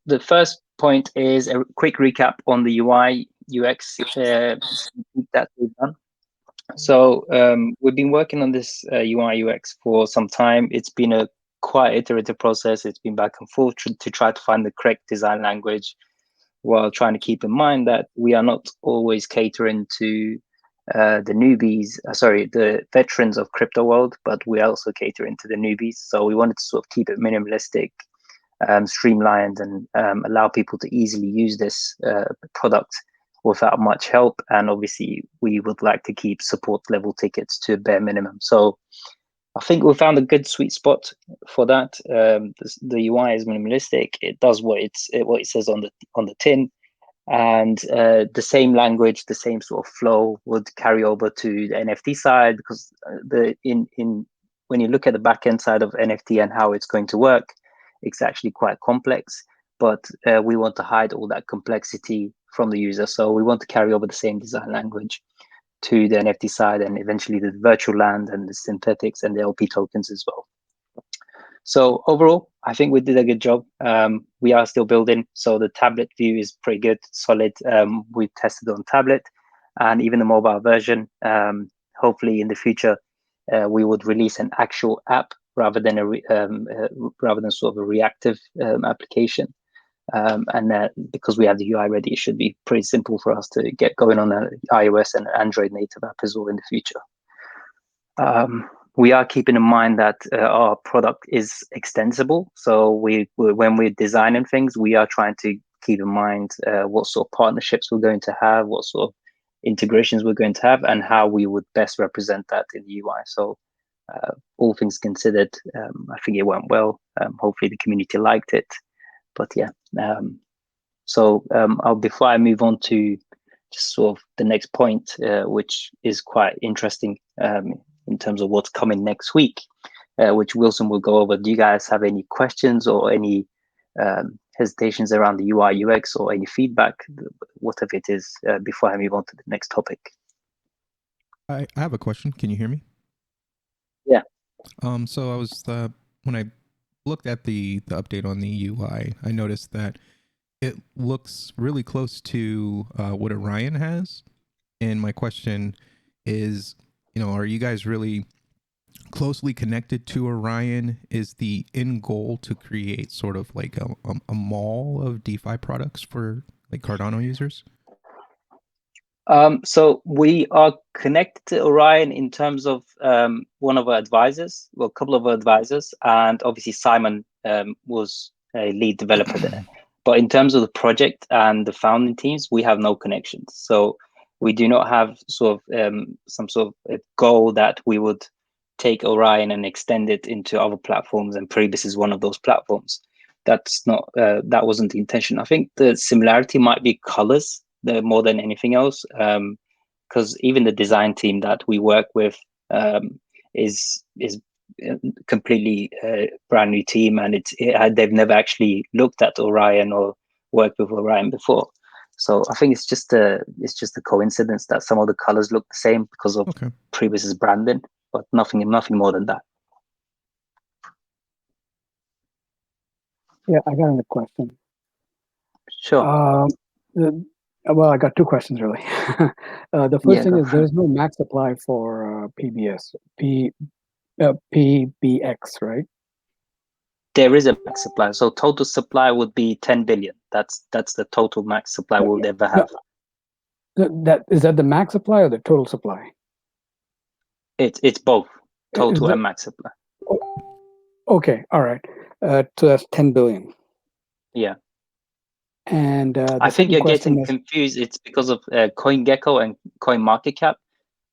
the first point is a quick recap on the UI UX that we've done. So we've been working on this UI UX for some time. It's been a quite iterative process. It's been back and forth to try to find the correct design language, while trying to keep in mind that we are not always catering to the newbies, the veterans of crypto world, but we also catering to the newbies. So we wanted to sort of keep it minimalistic, streamlined, and allow people to easily use this product without much help. And obviously, we would like to keep support level tickets to a bare minimum. So I think we found a good sweet spot for that. The UI is minimalistic. It does what it says on the tin, and the same language, the same sort of flow would carry over to the NFT side, because when you look at the backend side of NFT and how it's going to work, it's actually quite complex. But we want to hide all that complexity from the user, so we want to carry over the same design language to the NFT side, and eventually the virtual land and the synthetics and the LP tokens as well. So overall, I think we did a good job. We are still building, so the tablet view is pretty good, solid. We've tested on tablet and even the mobile version. Hopefully in the future, we would release an actual app rather than sort of a reactive application. And because we have the UI ready, it should be pretty simple for us to get going on an iOS and Android native app as well in the future. We are keeping in mind that our product is extensible. So when we're designing things, we are trying to keep in mind what sort of partnerships we're going to have, what sort of integrations we're going to have, and how we would best represent that in the UI. So all things considered, I think it went well. Hopefully the community liked it. But yeah, before I move on to just sort of the next point, which is quite interesting in terms of what's coming next week, which Wilson will go over. Do you guys have any questions or any hesitations around the UI UX or any feedback, whatever it is, before I move on to the next topic? I have a question. Can you hear me? Yeah. So I was when I looked at the update on the UI, I noticed that it looks really close to what Orion has. And my question is, are you guys really closely connected to Orion? Is the end goal to create sort of like a mall of DeFi products for like Cardano users? So we are connected to Orion in terms of one of our advisors, well, a couple of our advisors, and obviously Simon was a lead developer there. But in terms of the project and the founding teams, we have no connections. So we do not have some sort of a goal that we would take Orion and extend it into other platforms, and Paribus is one of those platforms. That's not that wasn't the intention. I think the similarity might be colors more than anything else, because even the design team that we work with is completely brand new team, and they've never actually looked at Orion or worked with Orion before. So I think it's just a coincidence that some of the colors look the same because of Paribus's branding, but nothing more than that. Yeah, I got another question. Sure. Well, I got two questions really. The first thing is there's no max supply for PBX, right? There is a max supply. So total supply would be 10 billion. That's the total max supply we'll ever have. Is that the max supply or the total supply? It's both total and max supply. Okay, all right. So that's 10 billion. Yeah. And I think you're getting confused. It's because of CoinGecko and CoinMarketCap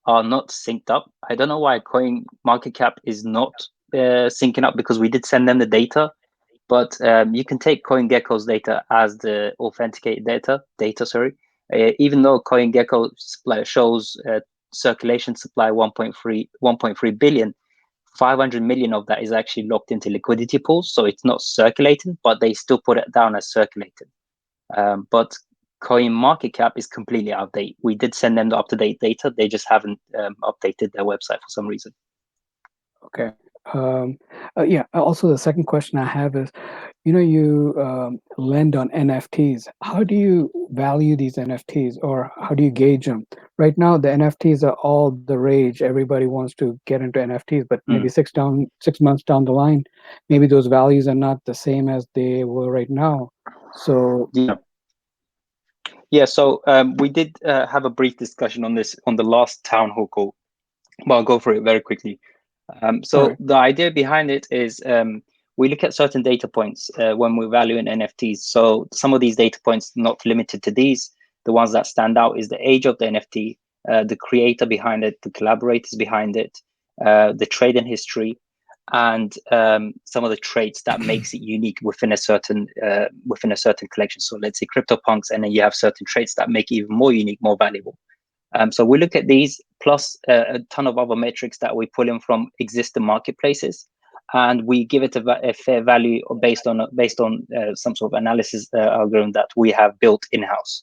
are not synced up. I don't know why CoinMarketCap is not syncing up, because we did send them the data, but you can take CoinGecko's data as the authenticated data. Even though CoinGecko shows circulation supply 1.3 billion, 500 million of that is actually locked into liquidity pools, so it's not circulating, but they still put it down as circulating. But CoinMarketCap is completely out of date. We did send them the up-to-date data. They just haven't updated their website for some reason. Okay. Yeah. Also, the second question I have is, you lend on NFTs. How do you value these NFTs, or how do you gauge them? Right now, the NFTs are all the rage. Everybody wants to get into NFTs, but maybe 6 months down the line, maybe those values are not the same as they were right now. So yeah. So we did have a brief discussion on this on the last town hall call, but I'll go through it very quickly. So right. the idea behind it is we look at certain data points when we're valuing NFTs. So some of these data points, not limited to these, the ones that stand out is the age of the NFT, the creator behind it, the collaborators behind it, the trading history, and some of the traits that makes it unique within a certain collection. So let's say CryptoPunks, and then you have certain traits that make it even more unique, more valuable. So we look at these plus a ton of other metrics that we pull in from existing marketplaces, and we give it a fair value based on some sort of analysis algorithm that we have built in-house.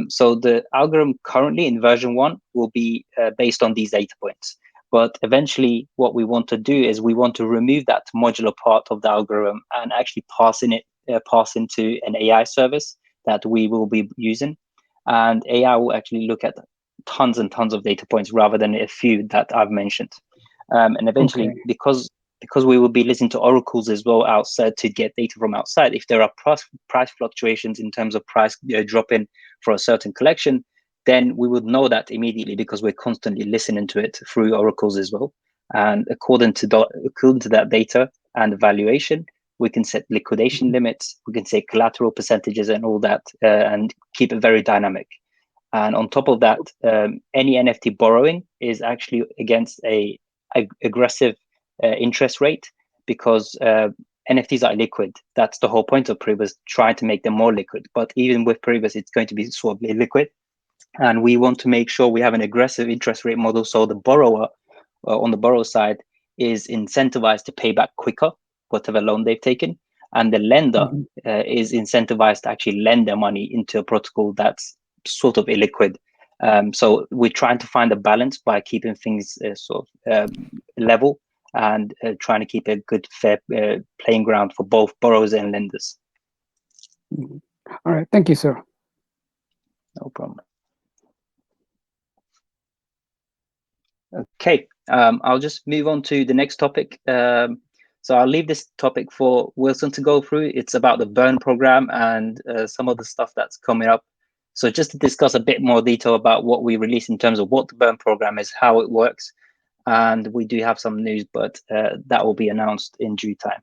So the algorithm currently in version 1 will be based on these data points. But eventually, what we want to do is we want to remove that modular part of the algorithm and actually pass into an AI service that we will be using. And AI will actually look at tons and tons of data points rather than a few that I've mentioned. And eventually, Okay. because we will be listening to oracles as well outside to get data from outside, if there are price fluctuations in terms of price dropping for a certain collection, then we would know that immediately because we're constantly listening to it through oracles as well. And according to that data and valuation, we can set liquidation limits, we can set collateral percentages and all that, and keep it very dynamic. And on top of that, any NFT borrowing is actually against a aggressive interest rate because NFTs are liquid. That's the whole point of Paribus, trying to make them more liquid. But even with Paribus, it's going to be sort of illiquid. And we want to make sure we have an aggressive interest rate model so the borrower on the borrower side is incentivized to pay back quicker whatever loan they've taken, and the lender is incentivized to actually lend their money into a protocol that's sort of illiquid. So we're trying to find a balance by keeping things sort of level and trying to keep a good fair playing ground for both borrowers and lenders. All right, thank you, sir. No problem. Okay, I'll just move on to the next topic. So I'll leave this topic for Wilson to go through. It's about the burn program and some of the stuff that's coming up. So just to discuss a bit more detail about what we release in terms of what the burn program is, how it works, and we do have some news, but that will be announced in due time.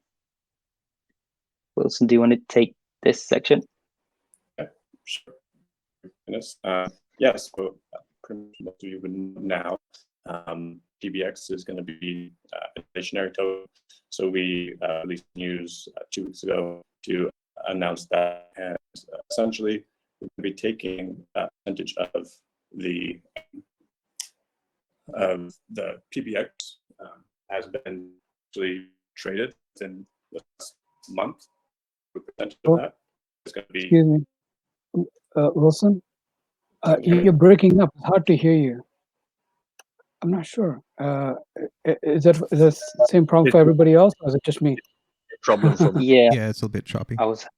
Wilson, do you want to take this section? Yeah, sure. Yes, so pretty much most of you would know now. PBX is going to be a stationary token. So we released news 2 weeks ago to announce that, and essentially we're going to be taking a percentage of the PBX has been actually traded in the last month. The percentage of that is going to be. Excuse me, Wilson. You're breaking up. It's hard to hear you. I'm not sure. Is that the same problem for everybody else, or is it just me? Problem for me. Yeah, it's a bit choppy. I was a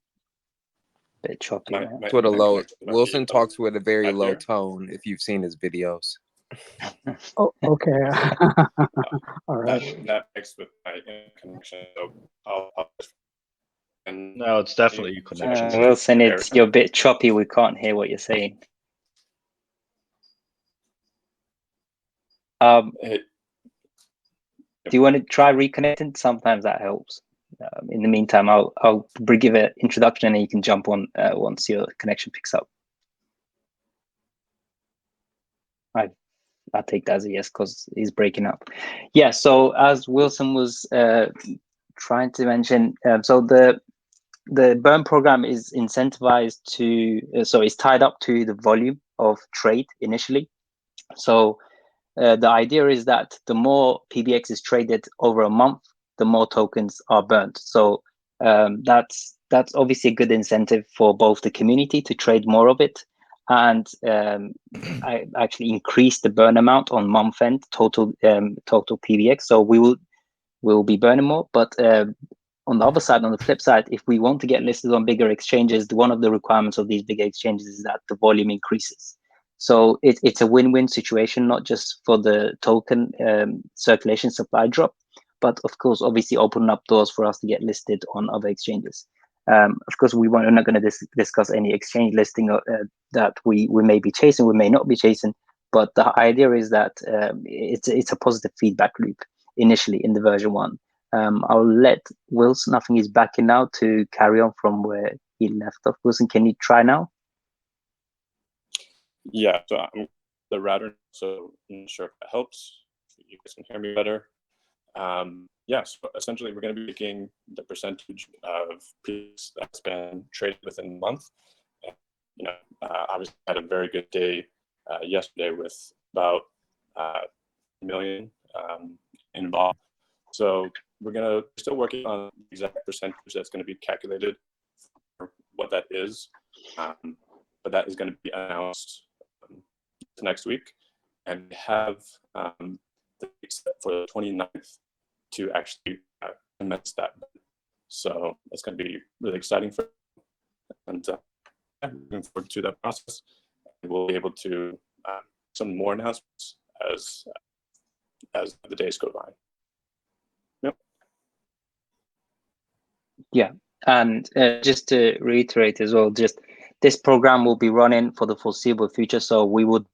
bit choppy. It's with a low. Wilson talks with a very low tone. If you've seen his videos. Oh, okay. All right. That mixed with my connection. So I'll and No, it's definitely your connection. Wilson, you're a bit choppy. We can't hear what you're saying. Do you want to try reconnecting? Sometimes that helps. In the meantime, I'll give an introduction and you can jump on once your connection picks up. I'll take that as a yes because he's breaking up. Yeah, so as Wilson was trying to mention, so the burn program is incentivized to, so it's tied up to the volume of trade initially. So the idea is that the more PBX is traded over a month, the more tokens are burnt. So that's obviously a good incentive for both the community to trade more of it, and I actually increase the burn amount on month end total PBX. So we will we'll be burning more. But on the other side, on the flip side, if we want to get listed on bigger exchanges, one of the requirements of these bigger exchanges is that the volume increases. So it's a win-win situation, not just for the token circulation supply drop, but of course, obviously opening up doors for us to get listed on other exchanges. Of course, we're not going to discuss any exchange listing that we may be chasing, we may not be chasing, but the idea is that it's a positive feedback loop initially in the version 1. I'll let Wilson, I think he's back in now, to carry on from where he left off. Wilson, can you try now? Yeah, so I'm the router, so I'm not sure if that helps. If you guys can hear me better. Yeah, so essentially we're going to be taking the percentage of PBX that's been traded within a month. And, you know, obviously had a very good day yesterday with about 1 million involved. So we're still working on the exact percentage that's going to be calculated for what that is, but that is going to be announced next week, and we have the date set for the 29th to actually commence that. So that's going to be really exciting for and looking forward to that process. And we'll be able to some more announcements as the days go by. Yep. Yeah, and just to reiterate as well, just this program will be running for the foreseeable future. So we would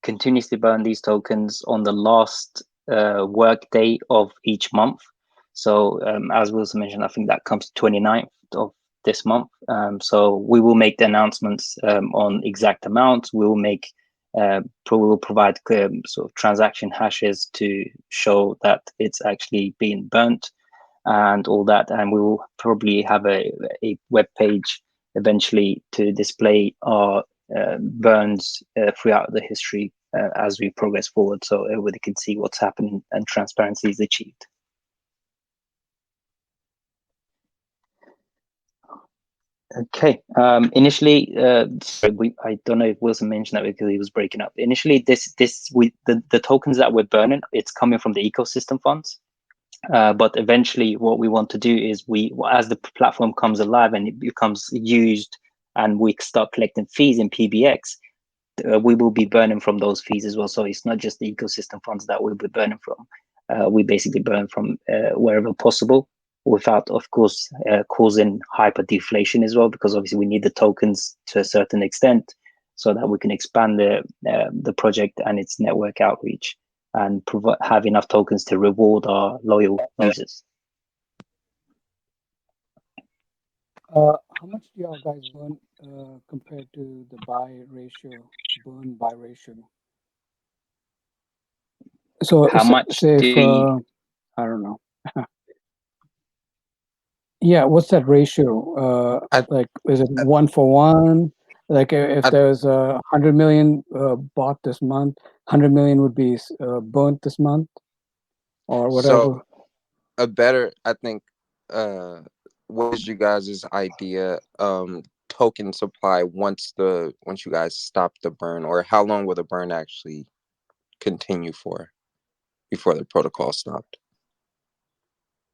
continuously burn these tokens on the last work day of each month. So as Wilson mentioned, I think that comes to 29th of this month. So we will make the announcements on exact amounts. We will we will provide sort of transaction hashes to show that it's actually being burnt and all that, and we will probably have a web page eventually to display our burns throughout the history as we progress forward, so everybody can see what's happening and transparency is achieved. Okay. Initially, sorry, I don't know if Wilson mentioned that because he was breaking up. Initially, the tokens that we're burning, it's coming from the ecosystem funds. But eventually what we want to do is as the platform comes alive and it becomes used and we start collecting fees in PBX, we will be burning from those fees as well. So it's not just the ecosystem funds that we'll be burning from. We basically burn from wherever possible without, of course, causing hyper deflation as well, because obviously we need the tokens to a certain extent so that we can expand the project and its network outreach and have enough tokens to reward our loyal users. How much do y'all guys burn compared to the burn buy ratio? So how much say if, I don't know. Yeah, what's that ratio? Like, is it 1-for-1? Like, if there's 100 million bought this month, 100 million would be burnt this month, or whatever. So I think, what is you guys' idea token supply once you guys stop the burn, or how long will the burn actually continue for before the protocol stopped?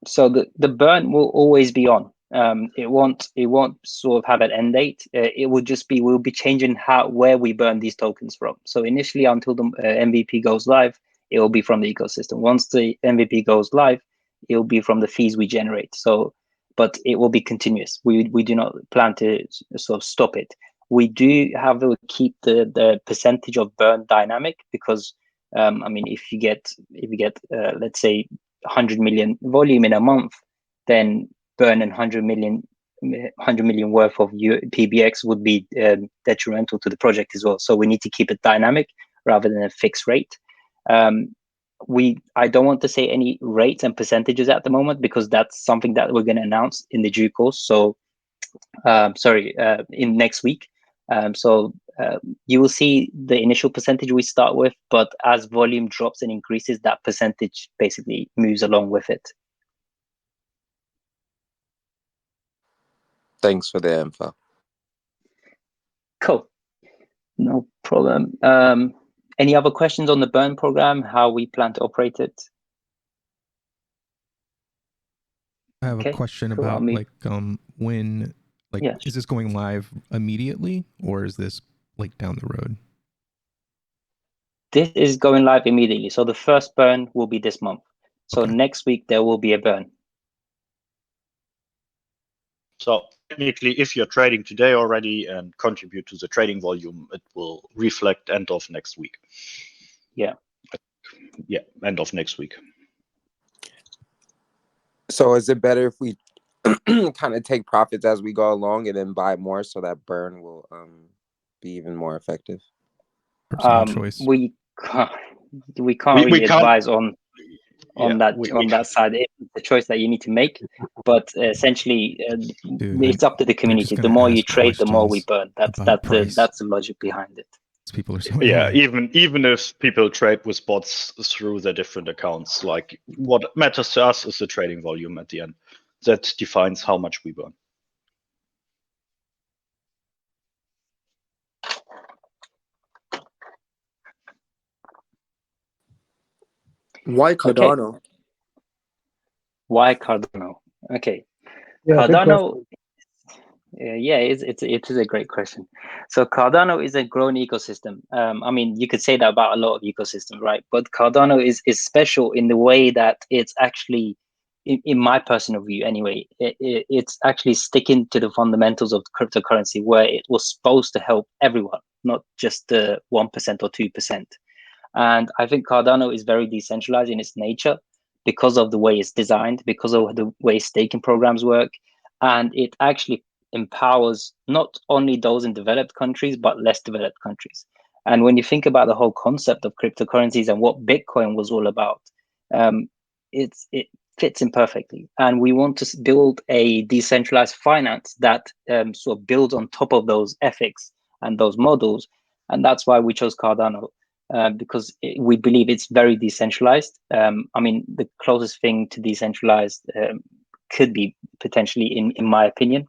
So the burn will always be on. It won't sort of have an end date. It will just be, we'll be changing where we burn these tokens from. So initially, until the MVP goes live, it will be from the ecosystem. Once the MVP goes live, it will be from the fees we generate. So, but it will be continuous. We do not plan to sort of stop it. We do have to keep the percentage of burn dynamic because, I mean, if you get let's say 100 million volume in a month, then burning 100 million worth of PBX would be detrimental to the project as well. So we need to keep it dynamic rather than a fixed rate. I don't want to say any rates and percentages at the moment because that's something that we're going to announce in the due course. So in next week. You will see the initial percentage we start with, but as volume drops and increases, that percentage basically moves along with it. Thanks for the info. Cool. No problem. Any other questions on the burn program, how we plan to operate it? I have Okay, a question cool. about like when Yeah. is this going live immediately or is this like down the road? This is going live immediately. So the first burn will be this month. So Okay. next week there will be a burn. So technically, if you're trading today already and contribute to the trading volume, it will reflect end of next week. Yeah. Yeah, end of next week. So is it better if we kind of take profits as we go along and then buy more so that burn will be even more effective? Personal choice. We can't We really can't- advise on Yeah, that side. It's the choice that you need to make, but essentially Dude, it's up to the community. The more you trade, the more we burn. That's the logic behind it. People are so yeah, annoying. even if people trade with bots through their different accounts, like what matters to us is the trading volume at the end. That defines how much we burn. Why Cardano? Okay. Why Cardano? Okay. Yeah, good Cardano, question. yeah, it is a great question. So Cardano is a growing ecosystem. I mean, you could say that about a lot of ecosystems, right? But Cardano is special in the way that it's actually, in my personal view anyway, it's actually sticking to the fundamentals of cryptocurrency, where it was supposed to help everyone, not just the 1% or 2%. And I think Cardano is very decentralized in its nature because of the way it's designed, because of the way staking programs work. And it actually empowers not only those in developed countries, but less developed countries. And when you think about the whole concept of cryptocurrencies and what Bitcoin was all about, it fits in perfectly. And we want to build a decentralized finance that sort of builds on top of those ethics and those models. And that's why we chose Cardano. Because we believe it's very decentralized. I mean, the closest thing to decentralized could be potentially, in my opinion.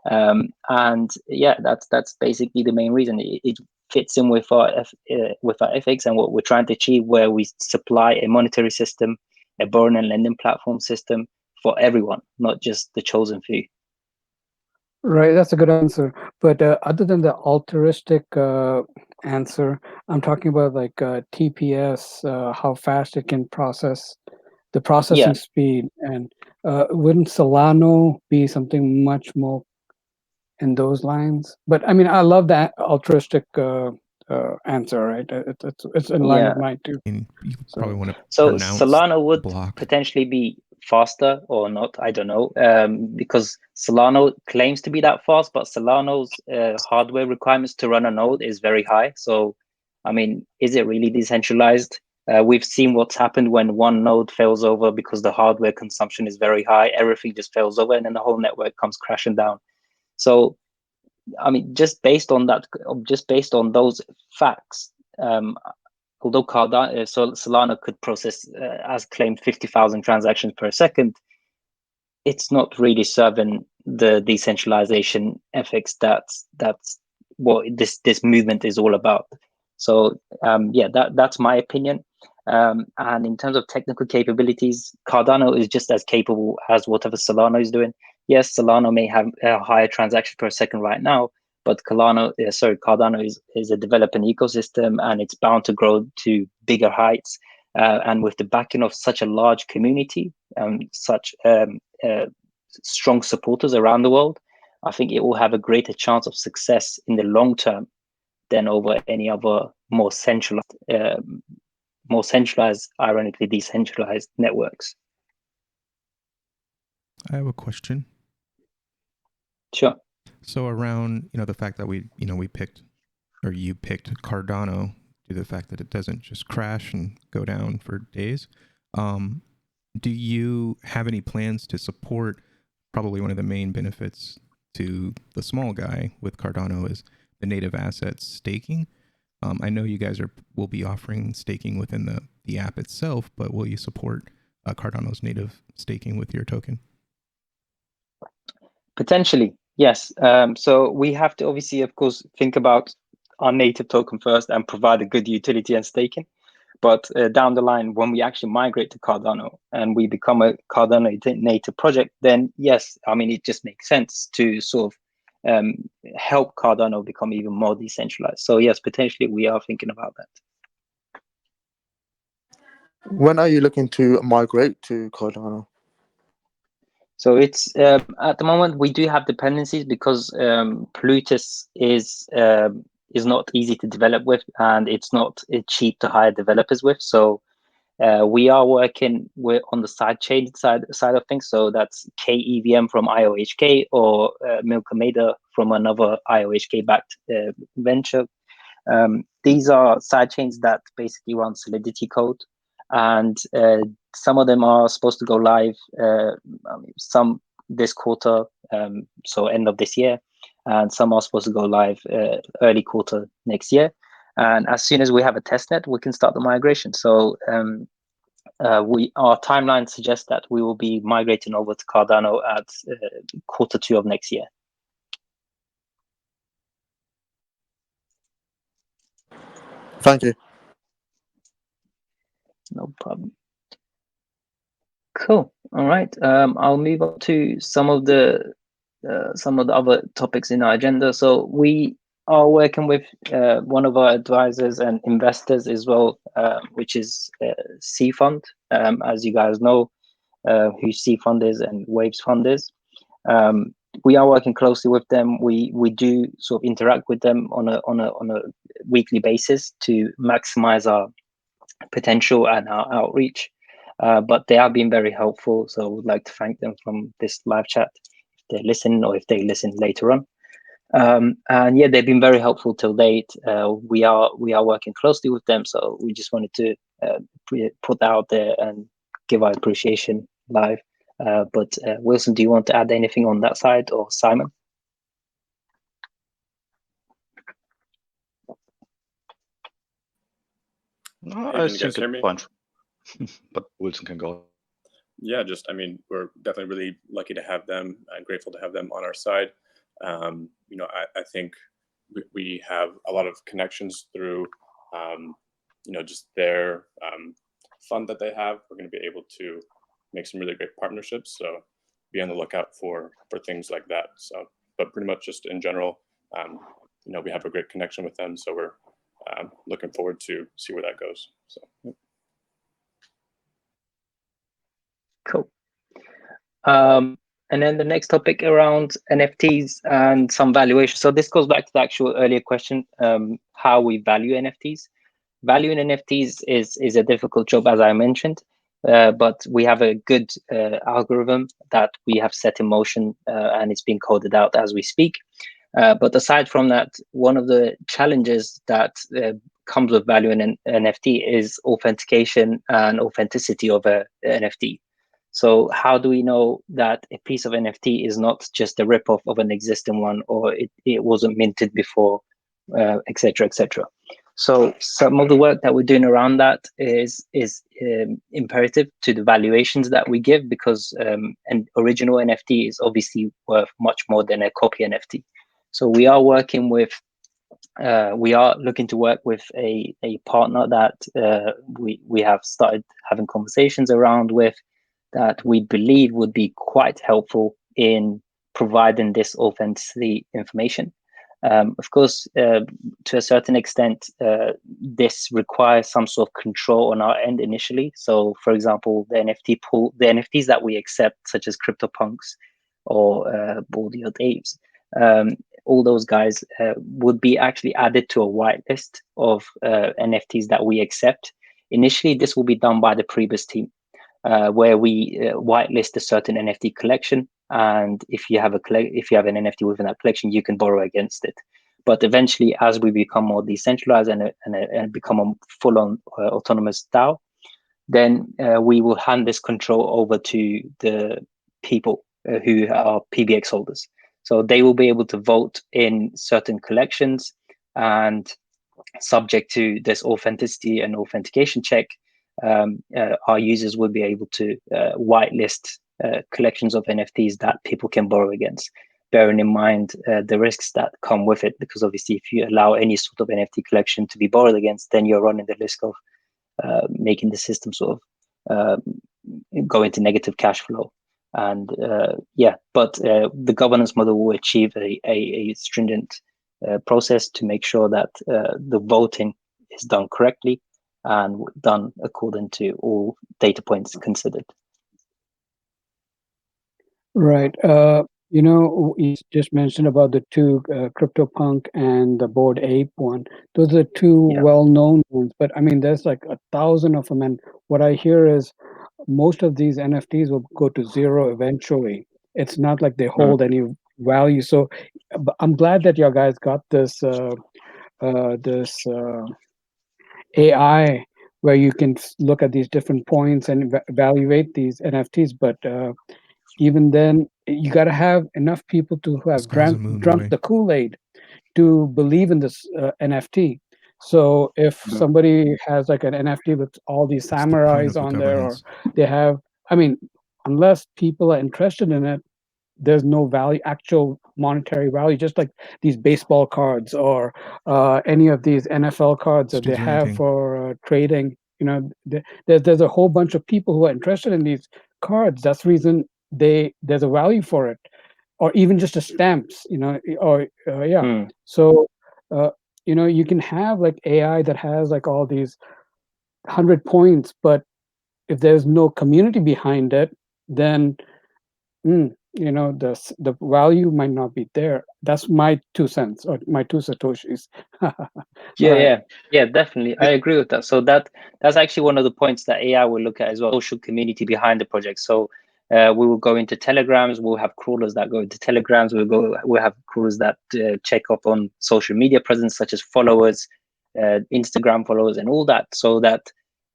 And yeah, that's basically the main reason. It fits in with our ethics and what we're trying to achieve, where we supply a monetary system, a borrowing and lending platform system for everyone, not just the chosen few. Right, that's a good answer. But other than the altruistic answer, I'm talking about like TPS, how fast it can process, the processing speed, and wouldn't Solano be something much more in those lines? But I mean, I love that altruistic answer, right? It's in line with mine too. And you probably want to So pronounce Solana would block. potentially be faster or not, I don't know, because Solana claims to be that fast, but Solana's hardware requirements to run a node is very high. So, I mean, is it really decentralized? We've seen what's happened when one node fails over because the hardware consumption is very high. Everything just fails over, and then the whole network comes crashing down. So, I mean, just based on that, just based on those facts, although Cardano, Solana could process, as claimed, 50,000 transactions per second, it's not really serving the decentralization ethics that's what this movement is all about. So yeah, that's my opinion. And in terms of technical capabilities, Cardano is just as capable as whatever Solana is doing. Yes, Solana may have a higher transaction per second right now, but Cardano is a developing ecosystem, and it's bound to grow to bigger heights. And with the backing of such a large community, such strong supporters around the world, I think it will have a greater chance of success in the long term than over any other more centralized, ironically decentralized networks. I have a question. Sure. So around, the fact that we picked, or you picked Cardano due to the fact that it doesn't just crash and go down for days. Do you have any plans to support? Probably one of the main benefits to the small guy with Cardano is the native assets staking. I know you guys will be offering staking within the app itself, but will you support Cardano's native staking with your token? Potentially, yes. So we have to obviously, of course, think about our native token first and provide a good utility and staking. But down the line, when we actually migrate to Cardano and we become a Cardano native project, then yes, I mean, it just makes sense to sort of help Cardano become even more decentralized. So yes, potentially we are thinking about that. When are you looking to migrate to Cardano? So it's at the moment we do have dependencies because Plutus is not easy to develop with, and it's not cheap to hire developers with. So we are working on the sidechain side of things. So that's KEVM from IOHK or Milkameda from another IOHK backed venture. These are sidechains that basically run Solidity code, and some of them are supposed to go live. Some this quarter, so end of this year, and some are supposed to go live early quarter next year. And as soon as we have a testnet, we can start the migration. So our timeline suggests that we will be migrating over to Cardano at Q2 of next year. Thank you. No problem. Cool. All right. I'll move on to some of the other topics in our agenda. So we are working with one of our advisors and investors as well, which is C Fund. As you guys know, who C Fund is and Waves Fund is. We are working closely with them. We do sort of interact with them on a weekly basis to maximize our potential and our outreach. But they have been very helpful, so I would like to thank them from this live chat if they're listening or if they listen later on. And yeah, they've been very helpful till date. We are working closely with them, so we just wanted to put that out there and give our appreciation live. But Wilson, do you want to add anything on that side, or Simon? No, Hey, I can you guys think hear me? it's fine. But Wilson can go. Yeah, just, I mean, we're definitely really lucky to have them and grateful to have them on our side. You know, I think we have a lot of connections through, you know, just their fund that they have. We're going to be able to make some really great partnerships. So be on the lookout for things like that. So, but pretty much just in general, you know, we have a great connection with them. So we're looking forward to see where that goes. So. Yep. Cool. And then the next topic around NFTs and some valuation. So this goes back to the actual earlier question, how we value NFTs. Valuing NFTs is a difficult job, as I mentioned, but we have a good algorithm that we have set in motion, and it's being coded out as we speak. But aside from that, one of the challenges that comes with valuing an NFT is authentication and authenticity of an NFT. So how do we know that a piece of NFT is not just a ripoff of an existing one, or it wasn't minted before, et cetera, et cetera? So some of the work that we're doing around that is imperative to the valuations that we give, because an original NFT is obviously worth much more than a copy NFT. So we are working with, we are looking to work with a partner that we have started having conversations around with, that we believe would be quite helpful in providing this authenticity information. Of course, to a certain extent, this requires some sort of control on our end initially. So, for example, the NFT pool, the NFTs that we accept, such as CryptoPunks or Baldy or Dave's, all those guys would be actually added to a whitelist of NFTs that we accept. Initially, this will be done by the Paribus team, where we whitelist a certain NFT collection, and if you have an NFT within that collection, you can borrow against it. But eventually, as we become more decentralized and become a full-on autonomous DAO, then we will hand this control over to the people who are PBX holders. So they will be able to vote in certain collections, and subject to this authenticity and authentication check, our users will be able to whitelist collections of NFTs that people can borrow against, bearing in mind the risks that come with it, because obviously if you allow any sort of NFT collection to be borrowed against, then you're running the risk of making the system sort of go into negative cash flow. And but the governance model will achieve a stringent process to make sure that the voting is done correctly and done according to all data points considered. Right. You just mentioned about the two, CryptoPunk and the Bored Ape one. Those are two well-known ones, but I mean, there's like 1,000 of them. And what I hear is most of these NFTs will go to zero eventually. It's not like they hold any value. So I'm glad that you guys got this AI where you can look at these different points and evaluate these NFTs. But even then, you got to have enough people who have drunk the Kool-Aid to believe in this NFT. So if somebody has like an NFT with all these samurais on there, or they have, I mean, unless people are interested in it, there's no value, actual monetary value, just like these baseball cards or any of these NFL cards that they have for trading. There's a whole bunch of people who are interested in these cards. That's the reason there's a value for it, or even just a stamps. So you can have like AI that has like all these 100 points, but if there's no community behind it, then the value might not be there. That's my 2 cents or my 2 satoshis. Yeah, definitely. I agree with that. So that's actually one of the points that AI will look at as well, social community behind the project. So we will go into telegrams. We'll have crawlers that go into telegrams. We'll have crawlers that check up on social media presence, such as followers, Instagram followers, and all that, so that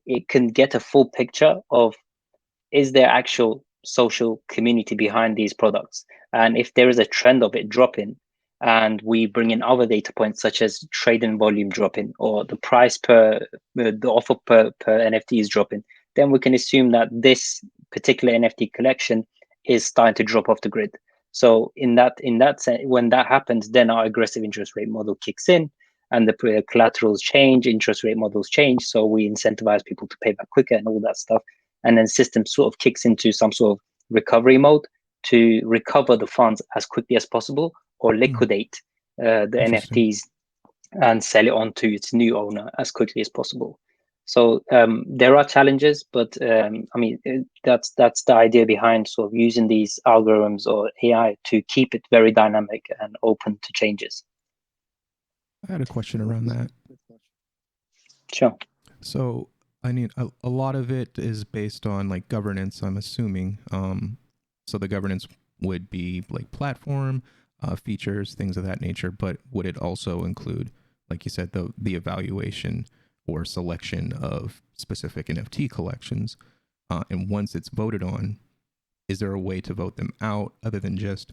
it can get a full picture of, is there actual social community behind these products? And if there is a trend of it dropping, and we bring in other data points such as trading volume dropping, or the price per the offer per NFT is dropping, then we can assume that this particular NFT collection is starting to drop off the grid. So in that sense, when that happens, then our aggressive interest rate model kicks in, and the collaterals change, interest rate models change. So we incentivize people to pay back quicker and all that stuff. And then system sort of kicks into some sort of recovery mode to recover the funds as quickly as possible, or liquidate the NFTs and sell it on to its new owner as quickly as possible. So there are challenges, but I mean, that's the idea behind sort of using these algorithms or AI to keep it very dynamic and open to changes. I had a question around that. Sure. So I mean, a lot of it is based on like governance, I'm assuming. So the governance would be like platform, features, things of that nature, but would it also include, like you said, the evaluation or selection of specific NFT collections? And once it's voted on, is there a way to vote them out other than just,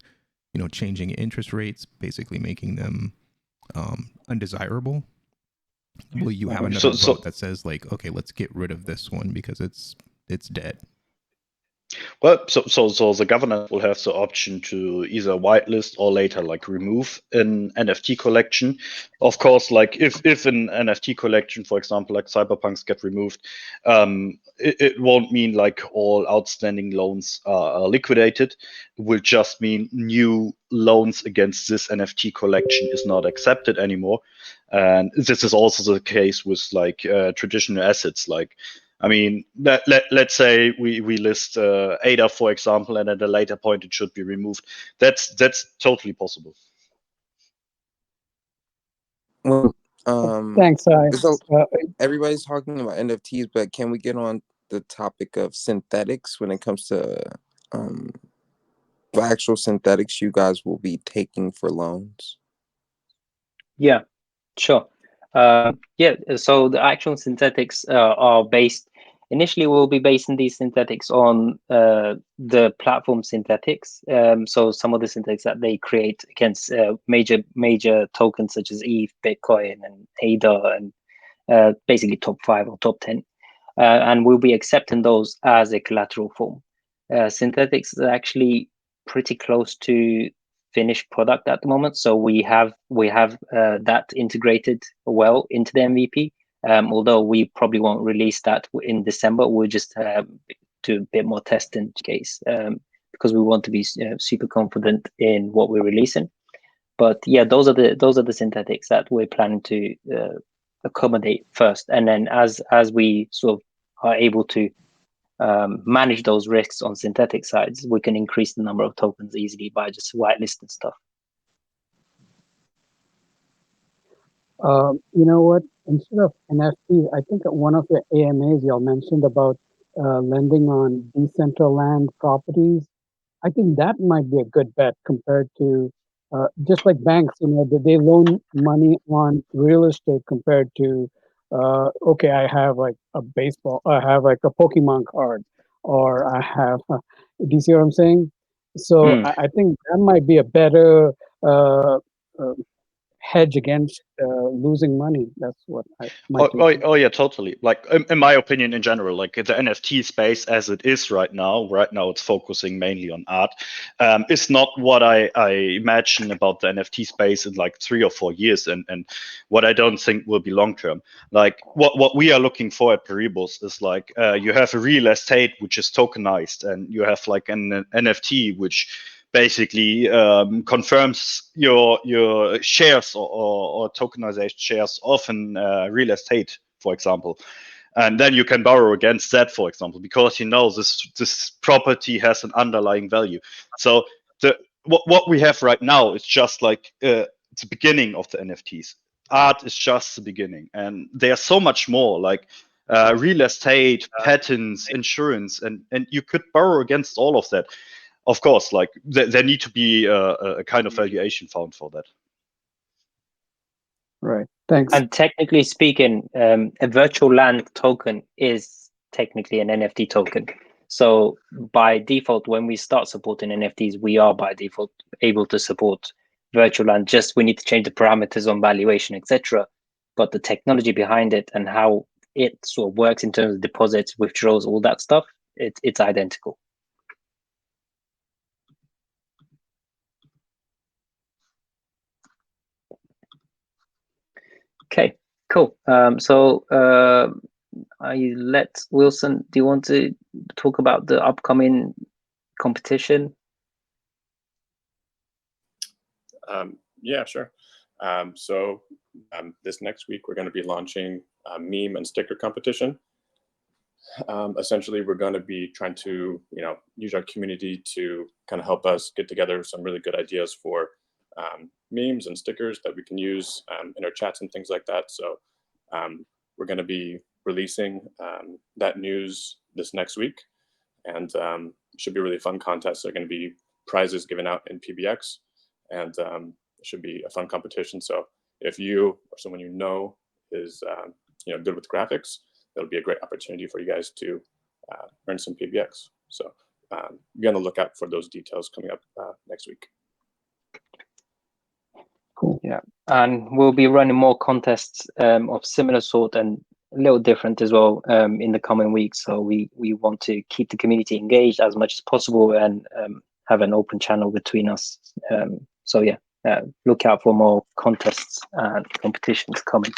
changing interest rates, basically making them undesirable? Will you have another vote that says like, okay, let's get rid of this one because it's dead? Well, so the governor will have the option to either whitelist or later like remove an NFT collection. Of course, like if an NFT collection, for example, like Cyberpunks get removed, it won't mean like all outstanding loans are liquidated. It will just mean new loans against this NFT collection is not accepted anymore. And this is also the case with like traditional assets. Like, I mean, let's say we list ADA, for example, and at a later point it should be removed. That's totally possible. Well, thanks. Everybody's talking about NFTs, but can we get on the topic of synthetics when it comes to actual synthetics you guys will be taking for loans? Yeah, sure. So the actual synthetics are based, initially we'll be basing these synthetics on the platform synthetics. So some of the synthetics that they create against major tokens such as ETH, Bitcoin, and ADA, and basically top 5 or top 10. And we'll be accepting those as a collateral form. Synthetics is actually pretty close to finished product at the moment, so we have that integrated well into the MVP, Although we probably won't release that in December, we'll just do a bit more testing case because we want to be super confident in what we're releasing. But yeah, those are the synthetics that we're planning to accommodate first, and then as we sort of are able to manage those risks on synthetic sides, we can increase the number of tokens easily by just whitelisting stuff. You know what? Instead of NFT, I think at one of the AMAs y'all mentioned about lending on decentraland properties. I think that might be a good bet compared to just like banks. You know, they loan money on real estate compared to okay, I have like a baseball, I have like a Pokemon card, or I have. Do you see what I'm saying? So I think that might be a better uh, uh, hedge against losing money. That's what I might take. Oh yeah, totally. Like in my opinion, in general, like the NFT space as it is right now it's focusing mainly on art. It's not what I imagine about the NFT space in like 3 or 4 years, and what I don't think will be long term. Like what we are looking for at Paribus is like you have a real estate which is tokenized, and you have like an NFT which basically confirms your shares or tokenized shares of an real estate, for example, and then you can borrow against that, for example, because you know this property has an underlying value. So what we have right now is just like the beginning of the NFTs. Art is just the beginning, and there's so much more, like real estate, patents, insurance, and you could borrow against all of that. Of course, like there need to be a kind of valuation found for that. Right. Thanks. And technically speaking, a virtual land token is technically an NFT token. So by default, when we start supporting NFTs, we are by default able to support virtual land. Just we need to change the parameters on valuation, etc. But the technology behind it and how it sort of works in terms of deposits, withdrawals, all that stuff, it's identical. Okay, cool. So I let Wilson, do you want to talk about the upcoming competition? Yeah, sure. So this next week, we're going to be launching a meme and sticker competition. Essentially, we're going to be trying to, use our community to kind of help us get together some really good ideas for memes and stickers that we can use in our chats and things like that. So we're going to be releasing that news this next week, and it should be a really fun contest. There are going to be prizes given out in PBX, and it should be a fun competition. So if you or someone you know is good with graphics, that'll be a great opportunity for you guys to earn some PBX. So be on the lookout for those details coming up next week. Cool. Yeah, and we'll be running more contests of similar sort and a little different as well in the coming weeks. So we want to keep the community engaged as much as possible and have an open channel between us. So yeah, look out for more contests and competitions coming.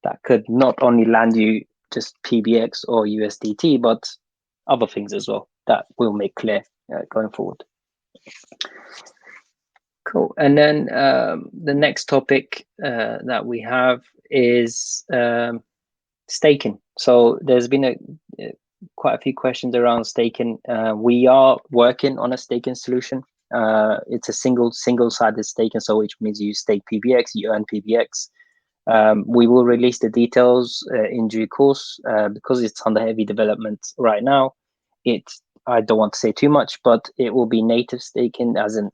That could not only land you just PBX or USDT, but other things as well that we'll make clear going forward. Cool. And then the next topic that we have is staking. So there's been quite a few questions around staking. We are working on a staking solution. It's a single-sided staking, so which means you stake PBX, you earn PBX. We will release the details in due course because it's under heavy development right now. I don't want to say too much, but it will be native staking as in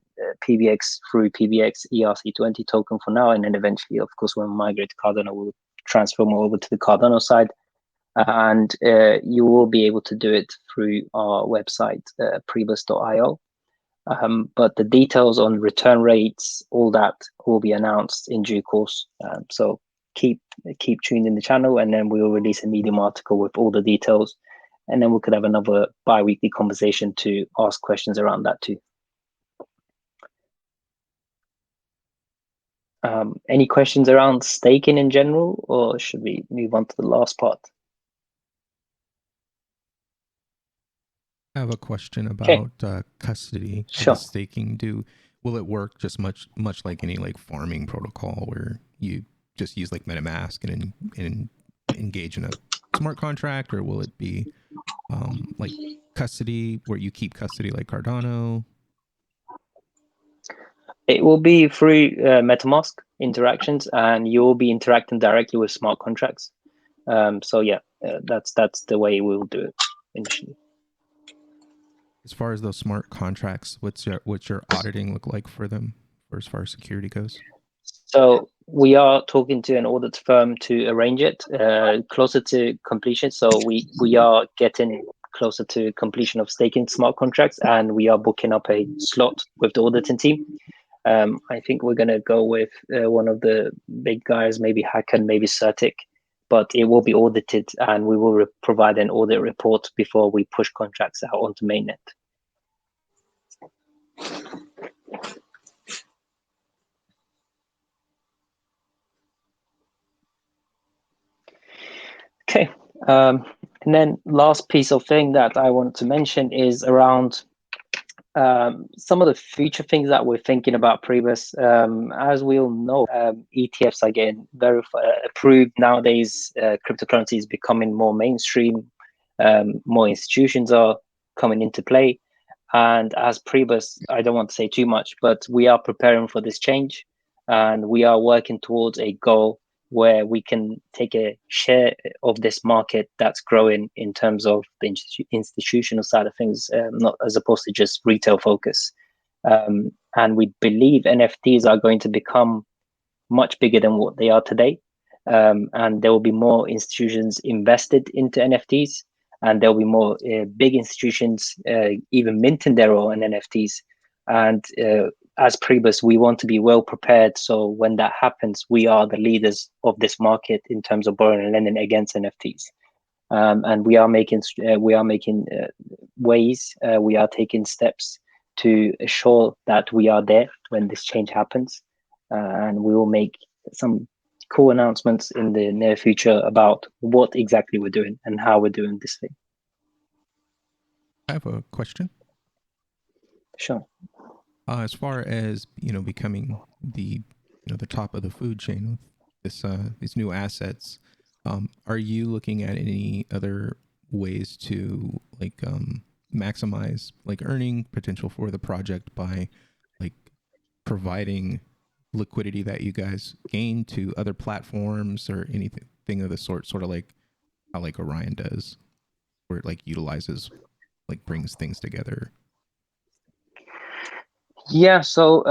PBX through PBX ERC20 token for now, and then eventually, of course, when we migrate to Cardano, we'll transfer more over to the Cardano side, and you will be able to do it through our website, Paribus.io. But the details on return rates, all that will be announced in due course. So keep tuned in the channel, and then we will release a Medium article with all the details, and then we could have another bi-weekly conversation to ask questions around that too. Any questions around staking in general, or should we move on to the last part? I have a question about custody of Sure. the staking. Will it work just much like any like farming protocol where you just use like MetaMask and engage in a smart contract, or will it be like custody where you keep custody like Cardano? It will be through MetaMask interactions, and you will be interacting directly with smart contracts. So yeah, that's the way we'll do it initially. As far as those smart contracts, what's your auditing look like for them, for as far as security goes? So we are talking to an audit firm to arrange it closer to completion. So we are getting closer to completion of staking smart contracts, and we are booking up a slot with the auditing team. I think we're going to go with one of the big guys, maybe Hacken, maybe Certic, but it will be audited, and we will provide an audit report before we push contracts out onto mainnet. Okay, and then last piece of thing that I want to mention is around some of the future things that we're thinking about, Paribus. As we all know, ETFs are getting very approved nowadays. Cryptocurrency is becoming more mainstream. More institutions are coming into play. And as Paribus, I don't want to say too much, but we are preparing for this change, and we are working towards a goal where we can take a share of this market that's growing in terms of the institutional side of things, not as opposed to just retail focus. And we believe NFTs are going to become much bigger than what they are today. And there will be more institutions invested into NFTs, and there will be more big institutions even minting their own NFTs. And as Paribus, we want to be well prepared. So when that happens, we are the leaders of this market in terms of borrowing and lending against NFTs. And we are making ways. We are taking steps to assure that we are there when this change happens, and we will make some cool announcements in the near future about what exactly we're doing and how we're doing this thing. I have a question. Sure. As far as becoming the the top of the food chain with these new assets, are you looking at any other ways to like maximize like earning potential for the project by like providing liquidity that you guys gain to other platforms or anything of the sort of like how like Orion does, where it like utilizes like brings things together? Yeah, so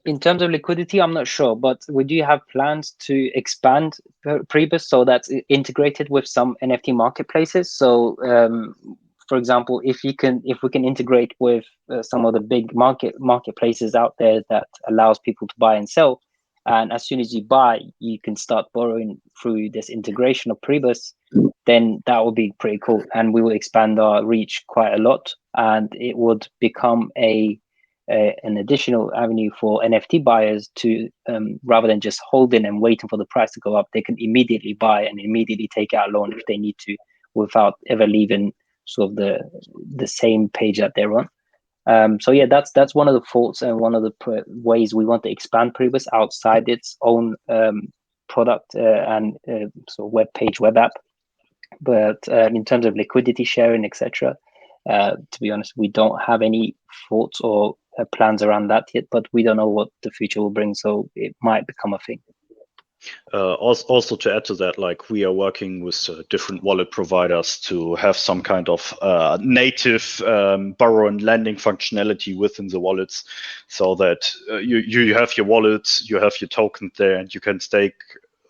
in terms of liquidity, I'm not sure, but we do have plans to expand Paribus so that's integrated with some NFT marketplaces. So, for example, if we can integrate with some of the big marketplaces out there that allows people to buy and sell, and as soon as you buy, you can start borrowing through this integration of Paribus, then that would be pretty cool, and we will expand our reach quite a lot, and it would become an additional avenue for NFT buyers to, rather than just holding and waiting for the price to go up, they can immediately buy and immediately take out a loan if they need to, without ever leaving sort of the same page that they're on. So yeah, that's one of the thoughts and one of the ways we want to expand Paribus outside its own product and sort of web page, web app. But in terms of liquidity sharing, etc., to be honest, we don't have any thoughts or plans around that yet, but we don't know what the future will bring, so it might become a thing. Also to add to that, like we are working with different wallet providers to have some kind of native borrow and lending functionality within the wallets, so that you have your wallets, you have your tokens there, and you can stake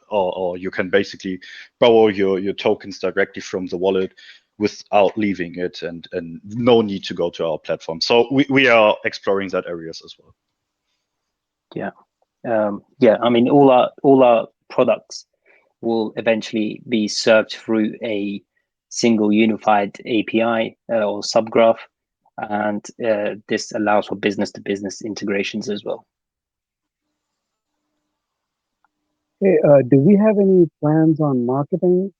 or you can basically borrow your tokens directly from the wallet without leaving it, and no need to go to our platform. So we are exploring that areas as well. Yeah. Yeah, I mean, all our products will eventually be served through a single unified API or subgraph, and this allows for business to business integrations as well. Hey, do we have any plans on marketing?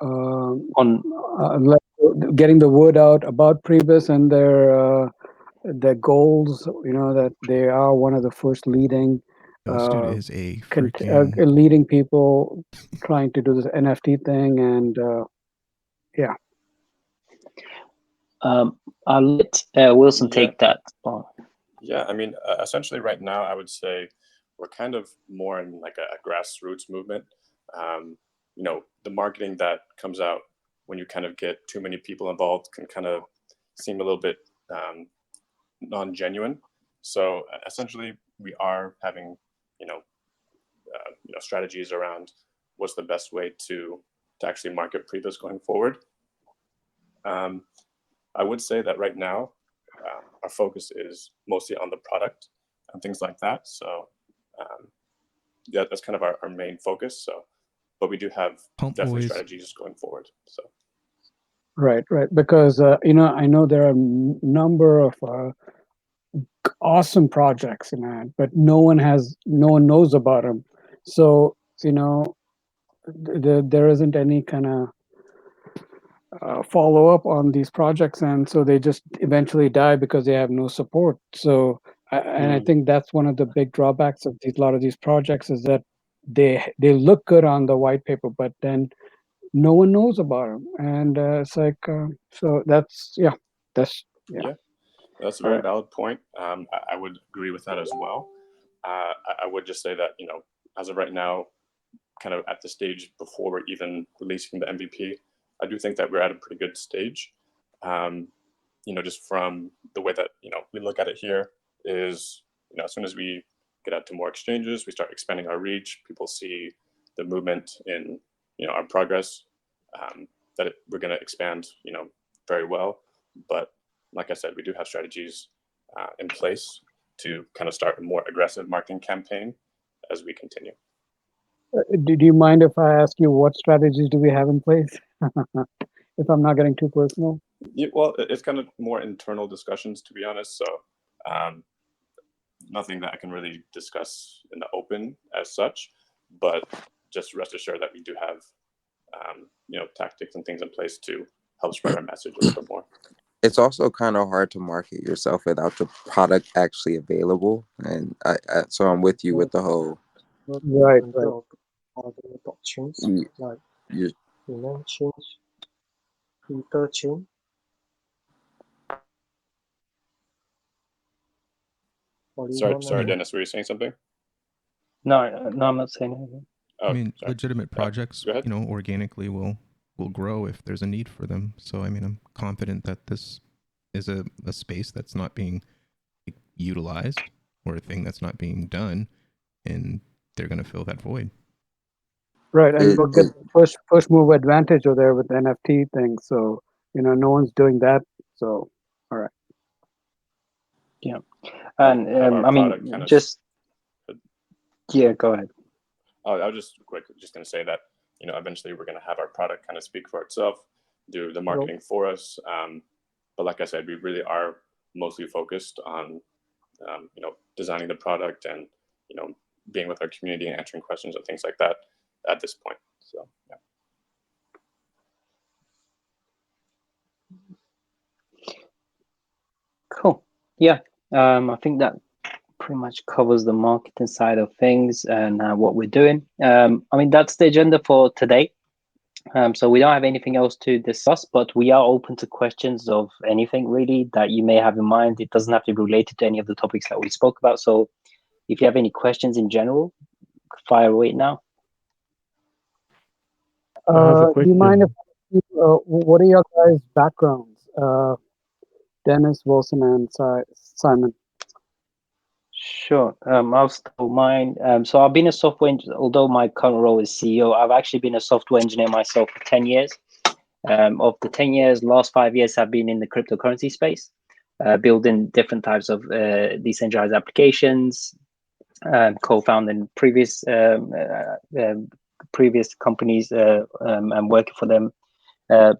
On Like getting the word out about Paribus and their goals. You know that they are one of the first leading Ghost dude is a freaking leading people trying to do this NFT thing, and yeah. I'll let Wilson Yeah. take that. Yeah, I mean, essentially right now, I would say we're kind of more in like a grassroots movement. You know, the marketing that comes out when you kind of get too many people involved can kind of seem a little bit non-genuine. So essentially, we are having, strategies around what's the best way to actually market Paribus going forward. I would say that right now, our focus is mostly on the product and things like that. So yeah, that's kind of our main focus. So, but we do have Pump definitely boys. strategies going forward. So Right, because I know there are a number of awesome projects in that, but no one knows about them. So there isn't any kind of follow up on these projects, and so they just eventually die because they have no support. So I think that's one of the big drawbacks of a lot of these projects is that they look good on the white paper, but then no one knows about them, and it's like so that's yeah. yeah, that's a very valid point. I would agree with that as well. I would just say that as of right now, kind of at the stage before we're even releasing the MVP, I do think that we're at a pretty good stage. Just from the way that we look at it here is as soon as we get out to more exchanges, we start expanding our reach. People see the movement in our progress. We're going to expand very well. But like I said, we do have strategies in place to kind of start a more aggressive marketing campaign as we continue. Do you mind if I ask you what strategies do we have in place? If I'm not getting too personal. Yeah, well, it's kind of more internal discussions, to be honest. So nothing that I can really discuss in the open as such, but just rest assured that we do have tactics and things in place to help spread our message a little bit more. It's also kind of hard to market yourself without the product actually available, and so I'm with you with the whole Right. Other blockchains like you Binance chain, Ether chain. Sorry, Dennis, were you saying something? No, I'm not saying anything. Oh, I mean, sorry. legitimate projects, Go ahead. organically will grow if there's a need for them. So, I mean, I'm confident that this is a space that's not being utilized or a thing that's not being done, and they're going to fill that void. Right, and we'll get first move advantage over there with the NFT thing. So no one's doing that. So all right. Yeah, and I mean, just yeah, go ahead. I was just going to say that eventually we're going to have our product kind of speak for itself, do the marketing for us. But like I said, we really are mostly focused on designing the product and being with our community and answering questions and things like that at this point. So yeah. Cool. Yeah, I think that pretty much covers the marketing side of things and what we're doing. I mean, that's the agenda for today. So we don't have anything else to discuss, but we are open to questions of anything really that you may have in mind. It doesn't have to be related to any of the topics that we spoke about. So if you have any questions in general, fire away now. Do you mind if what are your guys' backgrounds? Dennis, Wilson, and Simon. Sure. I'll start mine. So I've been a software engineer, although my current role is CEO, I've actually been a software engineer myself for 10 years. Of the 10 years, last 5 years have been in the cryptocurrency space, building different types of decentralized applications, co-founding previous companies and working for them. And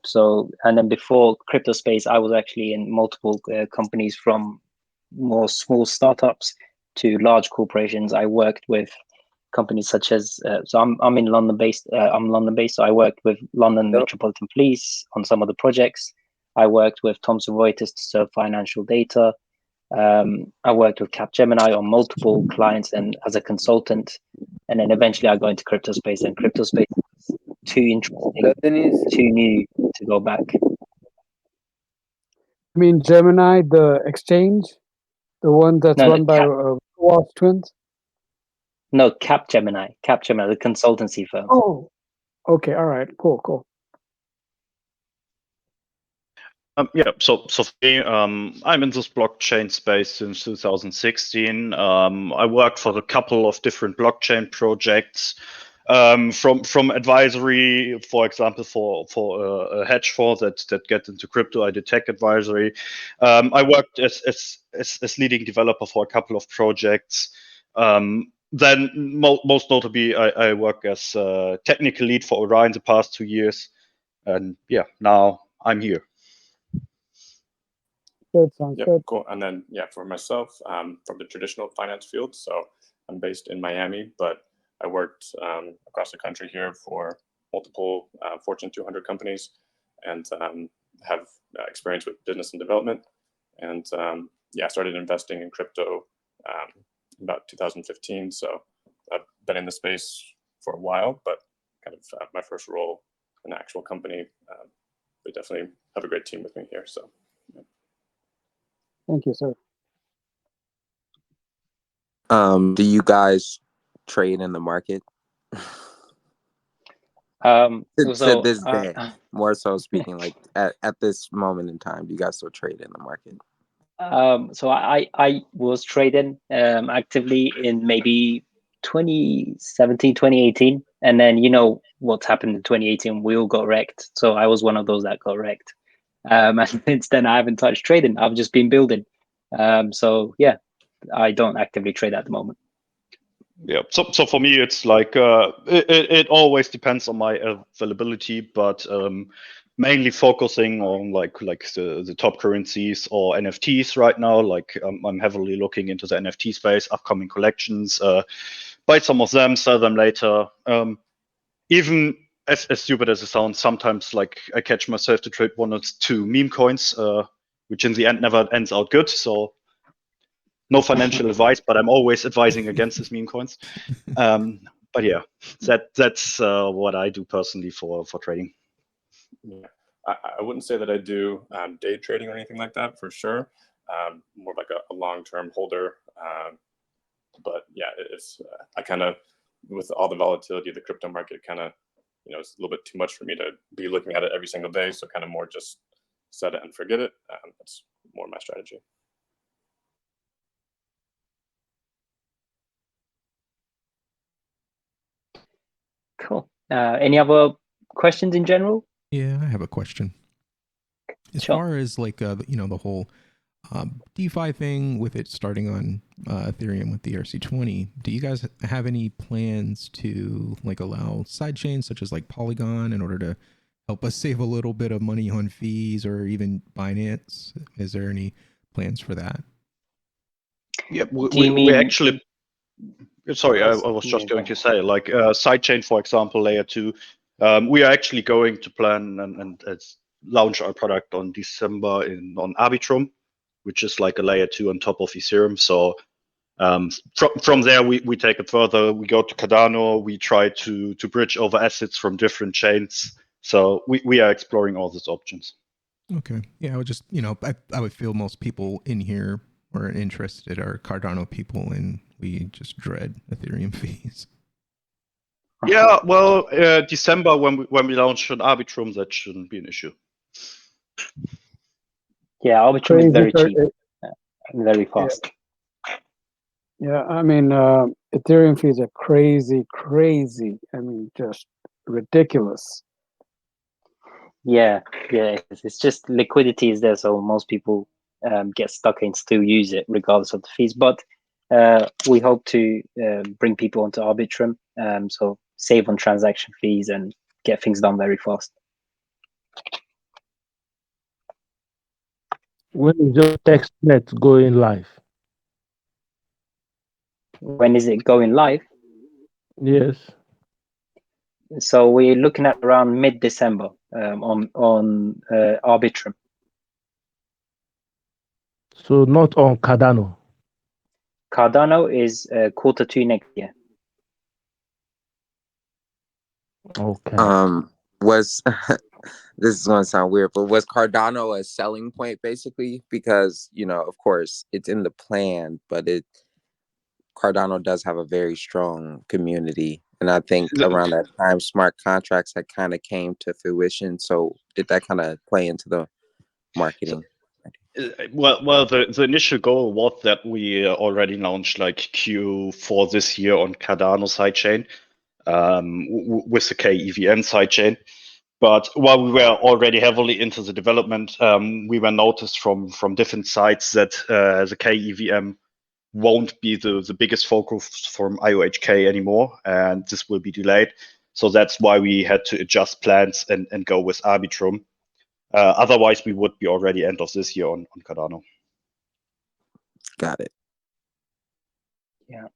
then before crypto space, I was actually in multiple companies, from more small startups to large corporations. I worked with companies such as so I'm in London based. I'm London based, so I worked with London Yep. Metropolitan Police on some of the projects. I worked with Thomson Reuters to serve financial data. I worked with Capgemini on multiple clients and as a consultant, and then eventually I got into crypto space. And crypto space was too interesting, too new to go back. I mean, Gemini, the exchange, the one that's No, run by Wall Twins. No, Capgemini, the consultancy firm. Oh, okay, all right, cool. Yeah, so for me, I'm in this blockchain space since 2016. I worked for a couple of different blockchain projects, from advisory, for example, for a hedge fund that get into crypto. I did tech advisory. I worked as leading developer for a couple of projects. Then most notably, I work as technical lead for Orion the past 2 years, and yeah, now I'm here. Good, sounds Yep, good. cool. And then, yeah, for myself, from the traditional finance field, so I'm based in Miami, but I worked across the country here for multiple Fortune 200 companies, and have experience with business and development. And yeah, I started investing in crypto about 2015. So I've been in the space for a while, but kind of my first role in an actual company. We definitely have a great team with me here. So. Thank you, sir. Do you guys trade in the market? So, to this day, more so speaking, like at this moment in time, do you guys still trade in the market? So I was trading actively in maybe 2017, 2018. And then, you know, what happened in 2018, we all got wrecked. So I was one of those that got wrecked. And since then, I haven't touched trading. I've just been building. So yeah, I don't actively trade at the moment. Yeah, so for me, it's like it always depends on my availability, but mainly focusing on like the top currencies or NFTs right now. Like I'm heavily looking into the NFT space, upcoming collections, buy some of them, sell them later. Even as stupid as it sounds, sometimes like I catch myself to trade 1 or 2 meme coins, which in the end never ends out good. So no financial advice, but I'm always advising against these meme coins. But yeah, that's what I do personally for trading. Yeah, I wouldn't say that I do day trading or anything like that for sure. More like a long-term holder. But yeah, it's I kind of, with all the volatility of the crypto market, kind of, you know, it's a little bit too much for me to be looking at it every single day. So kind of more just set it and forget it. That's more my strategy. Cool. Any other questions in general? Yeah, I have a question. As Sure. far as like you know, the whole DeFi thing with it starting on Ethereum with the ERC20, do you guys have any plans to like allow side chains such as like Polygon in order to help us save a little bit of money on fees, or even Binance? Is there any plans for that? Yeah, Do you mean? we actually. Sorry, I was just going to say, like sidechain, for example, layer 2. We are actually going to plan and launch our product on December on Arbitrum, which is like a layer 2 on top of Ethereum. So from there, we take it further. We go to Cardano. We try to bridge over assets from different chains. So we are exploring all these options. Okay. Yeah, I would just, you know, I would feel most people in here are interested are Cardano people, and we just dread Ethereum fees. Yeah, well, December when we launch an Arbitrum, that shouldn't be an issue. Yeah, Arbitrum is very cheap and very fast. Yeah, I mean, Ethereum fees are crazy. I mean, just ridiculous. Yeah, it's just liquidity is there, so most people get stuck and still use it regardless of the fees. But we hope to bring people onto Arbitrum, so save on transaction fees and get things done very fast. When is your testnet going live? When is it going live? Yes. So we're looking at around mid-December on Arbitrum. So not on Cardano. Cardano is Q2 next year. Okay. Was this is gonna sound weird, but was Cardano a selling point basically? Because of course, it's in the plan, but Cardano does have a very strong community, and I think around that time, smart contracts had kind of came to fruition. So did that kind of play into the marketing? Well, the initial goal was that we already launched like Q4 this year on Cardano sidechain with the KEVM sidechain. But while we were already heavily into the development, we were noticed from different sites that the KEVM won't be the biggest focus from IOHK anymore, and this will be delayed. So that's why we had to adjust plans and go with Arbitrum. Otherwise, we would be already end of this year on Cardano. Got it. Yeah.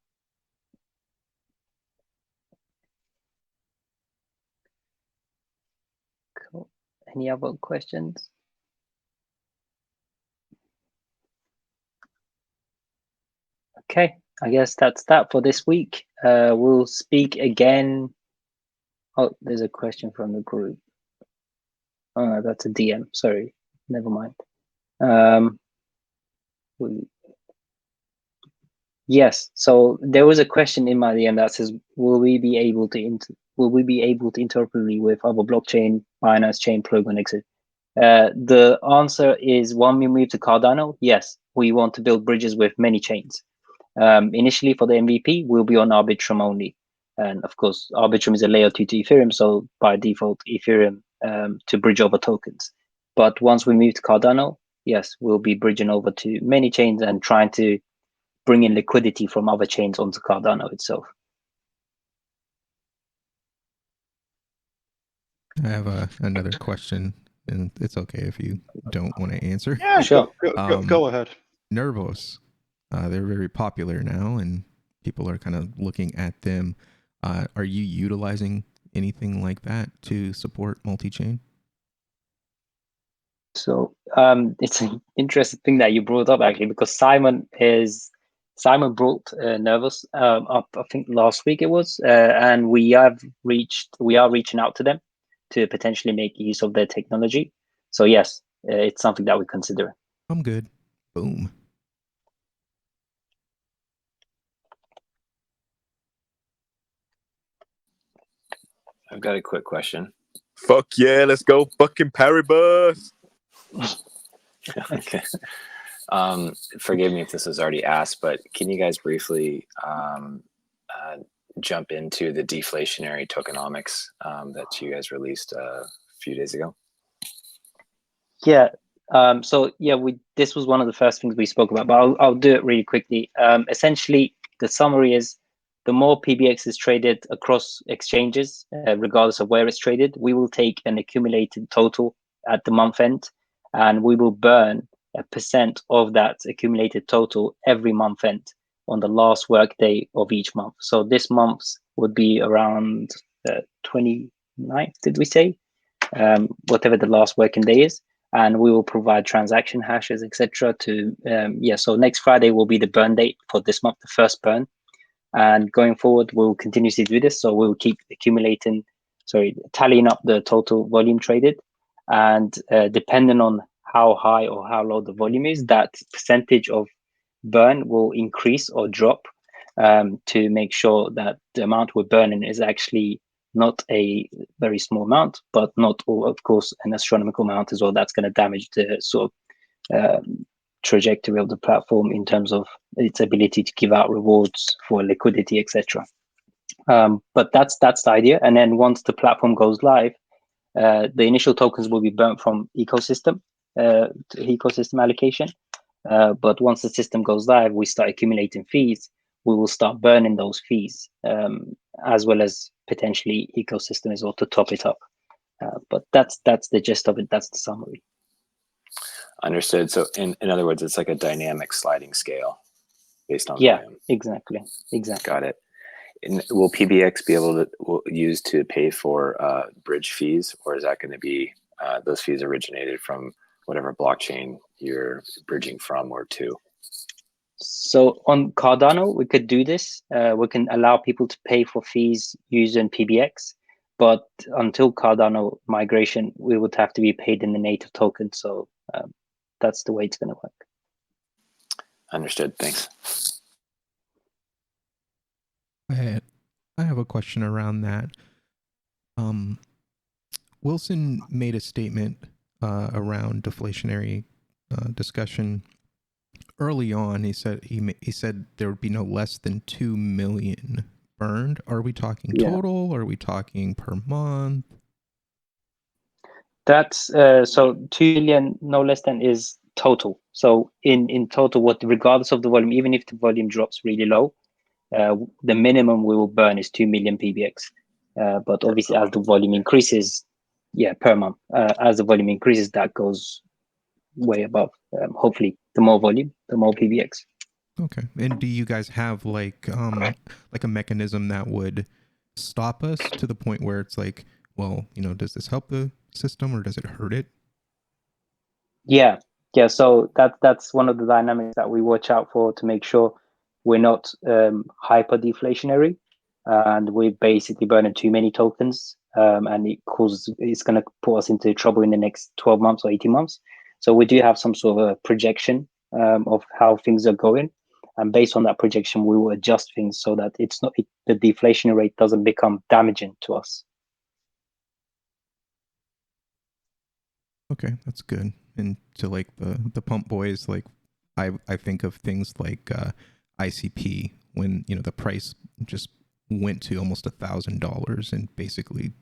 Cool. Any other questions? Okay, I guess that's that for this week. We'll speak again. Oh, there's a question from the group. Oh, no, that's a DM. Sorry, never mind. Yes. So there was a question in my DM that says, "Will we be able to interoperate with other blockchain, Binance Chain, Polygon, etc.?" The answer is, when we move to Cardano, yes, we want to build bridges with many chains. Initially, for the MVP, we'll be on Arbitrum only, and of course, Arbitrum is a layer 2 to Ethereum, so by default, Ethereum to bridge over tokens. But once we move to Cardano, yes, we'll be bridging over to many chains and trying to bring in liquidity from other chains onto Cardano itself. I have another question, and it's okay if you don't want to answer. Yeah, sure. Go ahead. Nervos, they're very popular now, and people are kind of looking at them. Are you utilizing anything like that to support multi-chain? So it's an interesting thing that you brought up, actually, because Simon brought Nervous up, I think last week it was, and we are reaching out to them to potentially make use of their technology. So yes, it's something that we consider. I'm good. Boom. I've got a quick question. Fuck yeah, let's go fucking Paribus. Okay. Forgive me if this was already asked, but can you guys briefly jump into the deflationary tokenomics that you guys released a few days ago? Yeah. So yeah, this was one of the first things we spoke about, but I'll do it really quickly. Essentially, the summary is, the more PBX is traded across exchanges, regardless of where it's traded, we will take an accumulated total at the month end, and we will burn a % of that accumulated total every month end on the last work day of each month. So this month's would be around 29th, did we say? Whatever the last working day is. And we will provide transaction hashes, etc. to, so next Friday will be the burn date for this month, the first burn. And going forward, we'll continuously do this. So we'll keep tallying up the total volume traded. And depending on how high or how low the volume is, that percentage of burn will increase or drop to make sure that the amount we're burning is actually not a very small amount, but not, of course, an astronomical amount as well. That's going to damage the sort of trajectory of the platform in terms of its ability to give out rewards for liquidity, etc. But that's the idea. And then once the platform goes live, the initial tokens will be burnt from ecosystem to ecosystem allocation. But once the system goes live, we start accumulating fees. We will start burning those fees, as well as potentially ecosystem as well to top it up. But that's the gist of it. That's the summary. Understood. So in other words, it's like a dynamic sliding scale based on yeah, volume. exactly. Got it. will PBX be able to use to pay for bridge fees, or is that going to be those fees originated from whatever blockchain you're bridging from or to? So on Cardano, we could do this. We can allow people to pay for fees using PBX, but until Cardano migration, we would have to be paid in the native token. So that's the way it's going to work. Understood. Thanks. I have a question around that. Wilson made a statement around deflationary discussion early on. He said there would be no less than 2 million burned. Are we talking total? Are we talking per month? That's so 2 million, no less than, is total. So in total, regardless of the volume, even if the volume drops really low, the minimum we will burn is 2 million PBX. But obviously, as the volume increases, per month, as the volume increases, that goes way above. Hopefully, the more volume, the more PBX. Okay. And do you guys have like a mechanism that would stop us to the point where it's like, well, does this help the system or does it hurt it? Yeah. So that's one of the dynamics that we watch out for to make sure we're not hyper deflationary, and we're basically burning too many tokens, and it's going to put us into trouble in the next 12 months or 18 months. So we do have some sort of a projection of how things are going, and based on that projection, we will adjust things so that the deflation rate doesn't become damaging to us. Okay, that's good. And to like the pump boys, like I think of things like ICP when the price just went to almost $1,000 and basically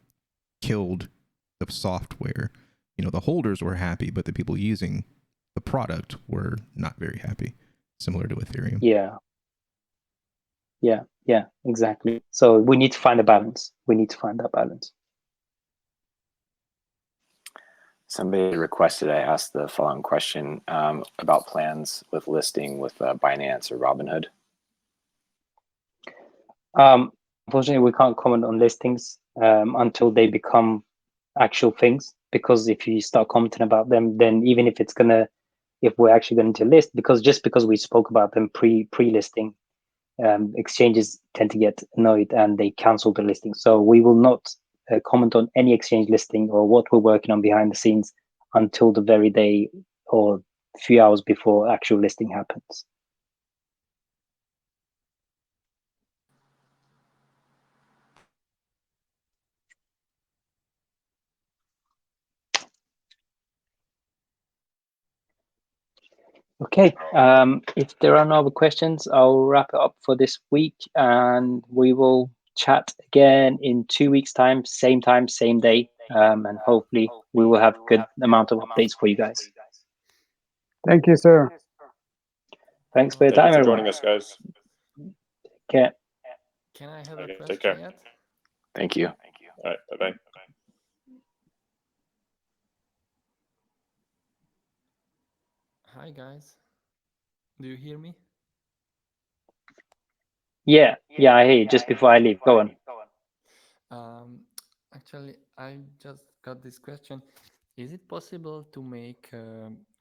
killed the software. The holders were happy, but the people using the product were not very happy. Similar to Ethereum. Yeah, exactly. So we need to find a balance. We need to find that balance. Somebody requested I ask the following question about plans with listing with Binance or Robinhood. Unfortunately, we can't comment on listings until they become actual things, because if you start commenting about them, then even if we're actually going to list, just because we spoke about them pre-listing, exchanges tend to get annoyed and they cancel the listing. So we will not comment on any exchange listing or what we're working on behind the scenes until the very day or a few hours before actual listing happens. Okay, if there are no other questions, I'll wrap it up for this week, and we will chat again in 2 weeks' time, same day, and hopefully we will have a good amount of updates for you guys. Thank you, sir. Thanks for your Thank time, you for everyone. joining us, guys. Okay. Can I have a Okay, question take care. yet? Thank you. All right, bye-bye. Hi, guys. Do you hear me? Yeah, I hear you. Just before I leave, go on. Actually, I just got this question. Is it possible to make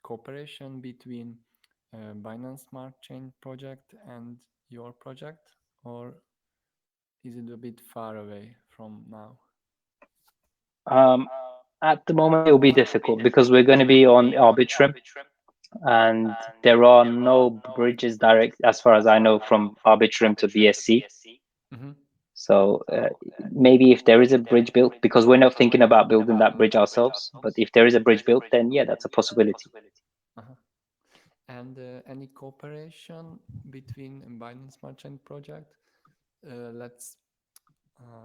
cooperation between Binance Smart Chain project and your project, or is it a bit far away from now? At the moment, it will be difficult because we're going to be on Arbitrum, and there are no bridges direct, as far as I know, from Arbitrum to BSC. Mm-hmm. So maybe if there is a bridge built, because we're not thinking about building that bridge ourselves, but if there is a bridge built, then yeah, that's a possibility. Uh-huh. And any cooperation between Binance Smart Chain project? Let's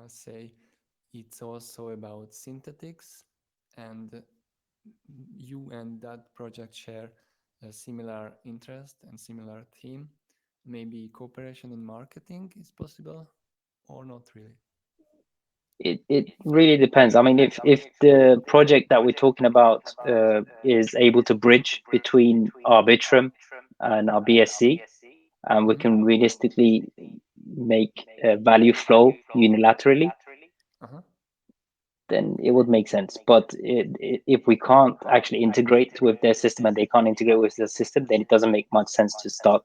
say it's also about synthetics, and you and that project share a similar interest and similar theme. Maybe cooperation in marketing is possible, or not really? It really depends. I mean, if the project that we're talking about is able to bridge between Arbitrum and our BSC, and we can realistically make value flow unilaterally, then it would make sense. But if we can't actually integrate with their system and they can't integrate with the system, then it doesn't make much sense to start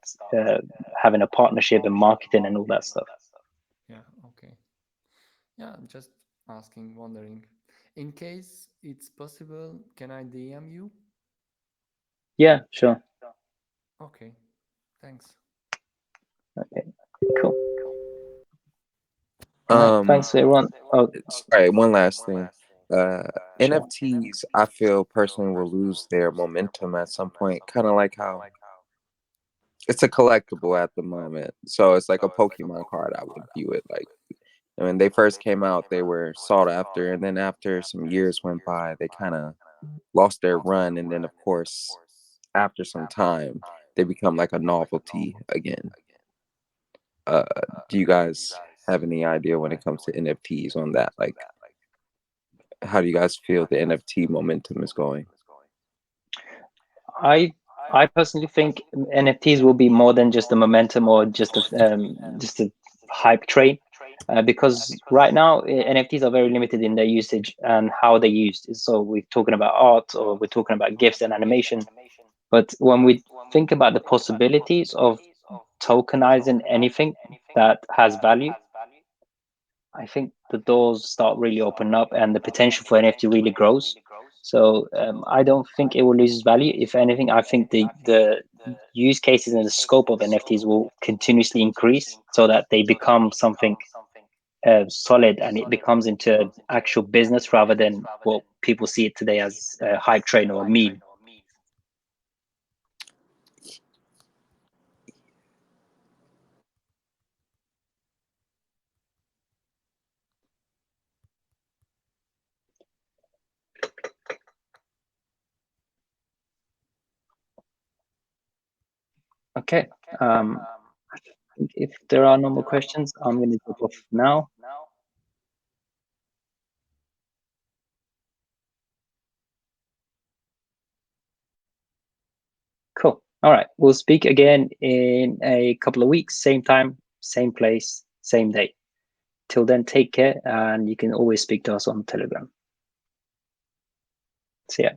having a partnership and marketing and all that stuff. Yeah, okay. Yeah, I'm just asking, wondering. In case it's possible, can I DM you? Yeah, sure. Okay, thanks. Okay, cool. Right, thanks everyone. Oh, sorry, one last thing. sure. NFTs, I feel personally will lose their momentum at some point, kind of like how it's a collectible at the moment. So it's like a Pokemon card, I would view it like. When they first came out, they were sought after, and then after some years went by, they kind of lost their run, and then of course, after some time, they become like a novelty again. Do you guys have any idea when it comes to NFTs on that? Like, how do you guys feel the NFT momentum is going? I personally think NFTs will be more than just a momentum or just a hype train, because right now NFTs are very limited in their usage and how they're used. So we're talking about art or we're talking about GIFs and animation, but when we think about the possibilities of tokenizing anything that has value, I think the doors start really opening up and the potential for NFT really grows. So I don't think it will lose its value. If anything, I think the use cases and the scope of NFTs will continuously increase so that they become something solid and it becomes into actual business rather than what people see it today as a hype train or a meme. Okay. If there are no more questions, I'm going to drop off now. Cool. All right. We'll speak again in a couple of weeks, same time, same place, same day. Till then, take care, and you can always speak to us on Telegram. See ya.